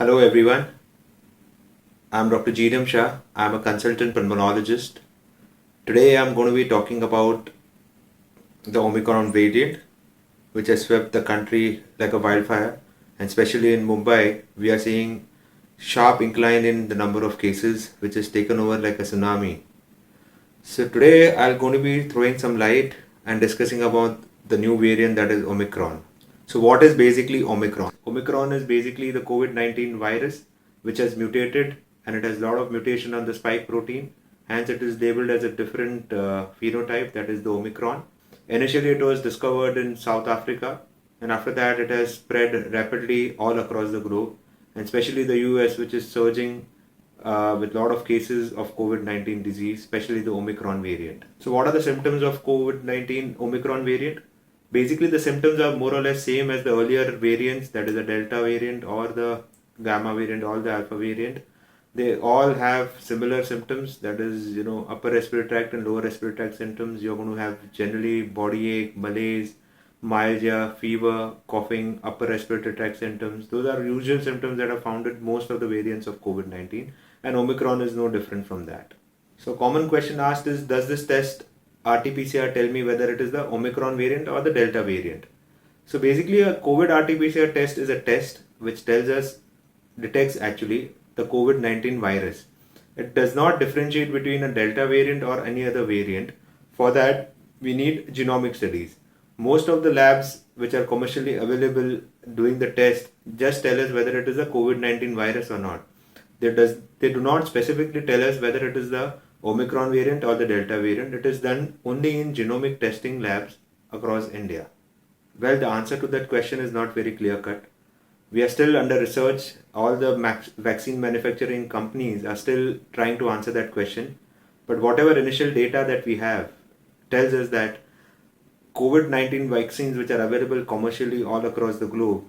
Hello everyone, I'm Dr. Jeeram Shah. I'm a consultant pulmonologist. Today I'm going to be talking about the Omicron variant, which has swept the country like a wildfire, and especially in Mumbai, we are seeing sharp incline in the number of cases, which has taken over like a tsunami. So today I'm going to be throwing some light and discussing about the new variant, that is Omicron. So what is basically Omicron? Omicron is basically the COVID-19 virus which has mutated, and it has a lot of mutation on the spike protein. Hence it is labeled as a different phenotype, that is the Omicron. Initially it was discovered in South Africa, and after that it has spread rapidly all across the globe, and especially the US, which is surging with a lot of cases of COVID-19 disease, especially the Omicron variant. So what are the symptoms of COVID-19 Omicron variant? Basically, the symptoms are more or less same as the earlier variants, that is the Delta variant or the Gamma variant or the Alpha variant. They all have similar symptoms, that is, upper respiratory tract and lower respiratory tract symptoms. You're going to have generally body ache, malaise, myalgia, fever, coughing, upper respiratory tract symptoms. Those are usual symptoms that are found in most of the variants of COVID-19, and Omicron is no different from that. So, common question asked is, does this test RT-PCR tell me whether it is the Omicron variant or the Delta variant? So basically a COVID RT-PCR test is a test which detects actually the COVID-19 virus. It does not differentiate between a Delta variant or any other variant. For that, we need genomic studies. Most of the labs which are commercially available doing the test just tell us whether it is a COVID-19 virus or not. They do not specifically tell us whether it is the Omicron variant or the Delta variant. It is done only in genomic testing labs across India. Well, the answer to that question is not very clear cut. We are still under research. All the vaccine manufacturing companies are still trying to answer that question. But whatever initial data that we have tells us that COVID-19 vaccines which are available commercially all across the globe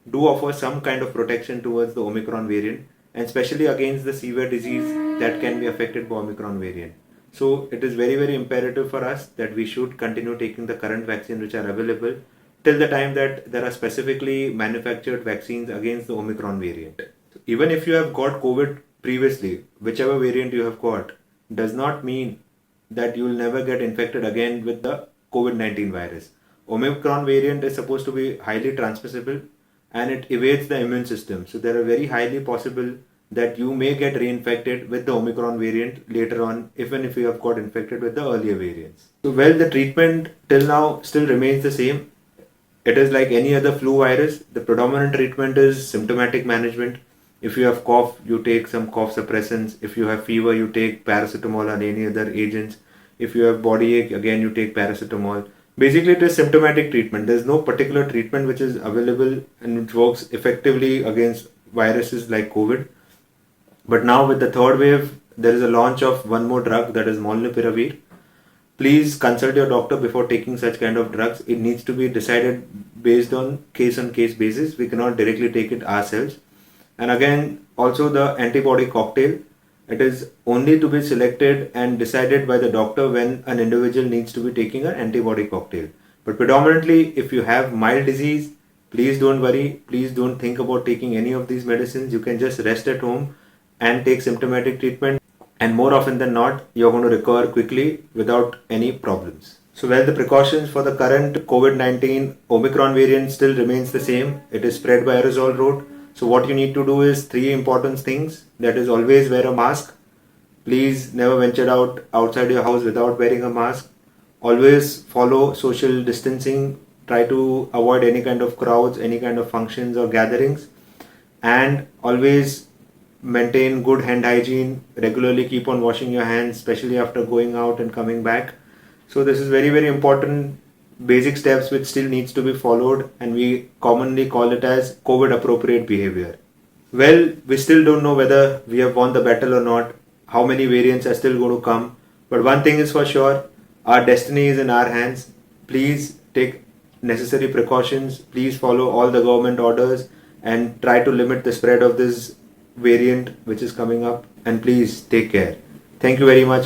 do offer some kind of protection towards the Omicron variant, and especially against the severe disease that can be affected by Omicron variant. So it is very, very imperative for us that we should continue taking the current vaccines which are available till the time that there are specifically manufactured vaccines against the Omicron variant. Even if you have got COVID previously, whichever variant you have got, does not mean that you will never get infected again with the COVID-19 virus. Omicron variant is supposed to be highly transmissible and it evades the immune system. So there are very highly possible that you may get reinfected with the Omicron variant later on, even if you have got infected with the earlier variants. So well, the treatment till now still remains the same. It is like any other flu virus. The predominant treatment is symptomatic management. If you have cough, you take some cough suppressants. If you have fever, you take paracetamol or any other agents. If you have body ache, again you take paracetamol. Basically, it is symptomatic treatment. There is no particular treatment which is available and which works effectively against viruses like COVID. But now with the third wave, there is a launch of one more drug, that is molnupiravir. Please consult your doctor before taking such kind of drugs. It needs to be decided based on case basis. We cannot directly take it ourselves. And again, also the antibody cocktail. It is only to be selected and decided by the doctor when an individual needs to be taking an antibody cocktail. But predominantly, if you have mild disease, please don't worry. Please don't think about taking any of these medicines. You can just rest at home and take symptomatic treatment. And more often than not, you're going to recover quickly without any problems. So well, the precautions for the current COVID-19 Omicron variant still remains the same. It is spread by aerosol route. So what you need to do is three important things. That is, always wear a mask. Please never venture out outside your house without wearing a mask. Always follow social distancing. Try to avoid any kind of crowds, any kind of functions or gatherings. And always maintain good hand hygiene. Regularly keep on washing your hands, especially after going out and coming back. So this is very, very important basic steps which still needs to be followed, and we commonly call it as COVID appropriate behavior. Well, we still don't know whether we have won the battle or not, how many variants are still going to come, but one thing is for sure, our destiny is in our hands. Please take necessary precautions, please follow all the government orders and try to limit the spread of this variant which is coming up, and please take care. Thank you very much.